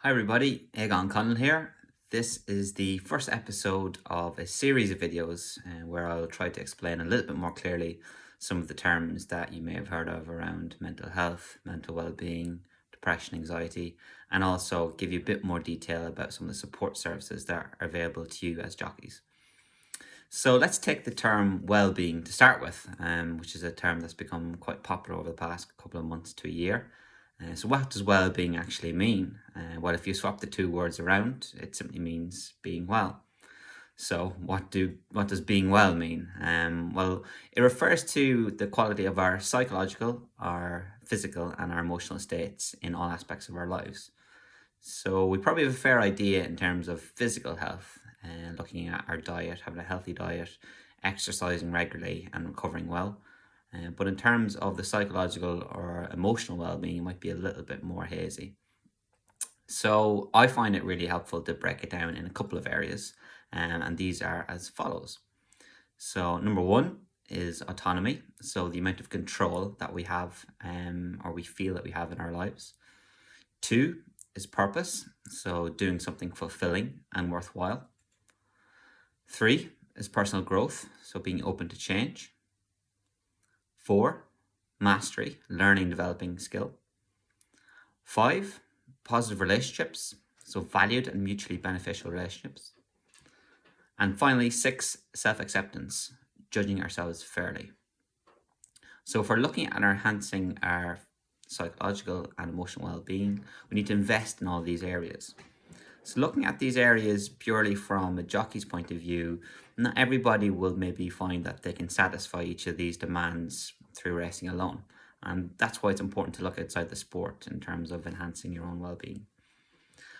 Hi everybody, Aodhagán Conlon here. This is the first episode of a series of videos where I'll try to explain a little bit more clearly some of the terms that you may have heard of around mental health, mental well-being, depression, anxiety, and also give you a bit more detail about some of the support services that are available to you as jockeys. So let's take the term well-being to start with, which is a term that's become quite popular over the past couple of months to a year. So what does well-being actually mean? Well, if you swap the two words around, it simply means being well. So what does being well mean? Well, it refers to the quality of our psychological, our physical, and our emotional states in all aspects of our lives. So we probably have a fair idea in terms of physical health, looking at our diet, having a healthy diet, exercising regularly, and recovering well. But in terms of the psychological or emotional well-being, it might be a little bit more hazy. So I find it really helpful to break it down in a couple of areas, and these are as follows. So number one is autonomy, so the amount of control that we have or we feel that we have in our lives. Two is purpose, so doing something fulfilling and worthwhile. Three is personal growth, so being open to change. Four, mastery, learning, developing skill. Five, positive relationships, so valued and mutually beneficial relationships. And finally, six, self-acceptance, judging ourselves fairly. So if we're looking at enhancing our psychological and emotional well-being, we need to invest in all these areas. So looking at these areas purely from a jockey's point of view, not everybody will maybe find that they can satisfy each of these demands through racing alone. And that's why it's important to look outside the sport in terms of enhancing your own well-being.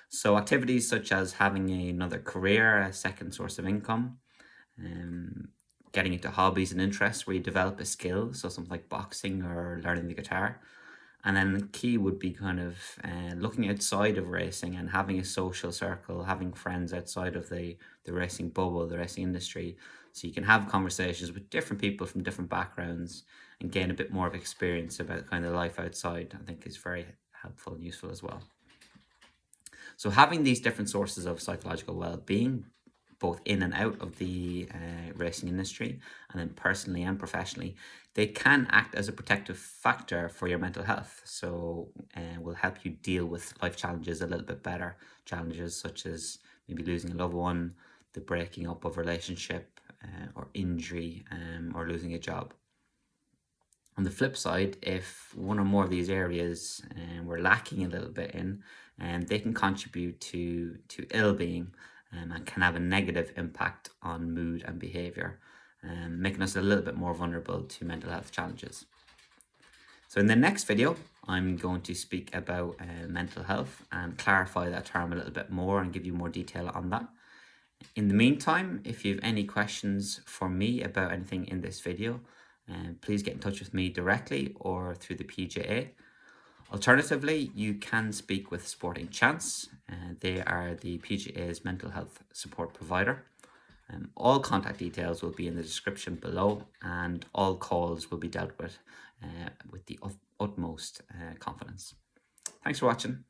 So activities such as having another career, a second source of income, getting into hobbies and interests where you develop a skill, so something like boxing or learning the guitar. And then the key would be kind of looking outside of racing and having a social circle, having friends outside of the racing bubble, the racing industry. So you can have conversations with different people from different backgrounds and gain a bit more of experience about kind of life outside, I think is very helpful and useful as well. So having these different sources of psychological well-being, both in and out of the racing industry, and then personally and professionally, they can act as a protective factor for your mental health. So will help you deal with life challenges a little bit better. Challenges such as maybe losing a loved one, the breaking up of a relationship, or injury, or losing a job. On the flip side, if one or more of these areas we're lacking a little bit in, they can contribute to ill-being and can have a negative impact on mood and behavior, making us a little bit more vulnerable to mental health challenges. So in the next video, I'm going to speak about mental health and clarify that term a little bit more and give you more detail on that. In the meantime, if you have any questions for me about anything in this video, please get in touch with me directly or through the PJA. Alternatively, you can speak with Sporting Chance. They are the PGA's mental health support provider. All contact details will be in the description below, and all calls will be dealt with the utmost confidence. Thanks for watching.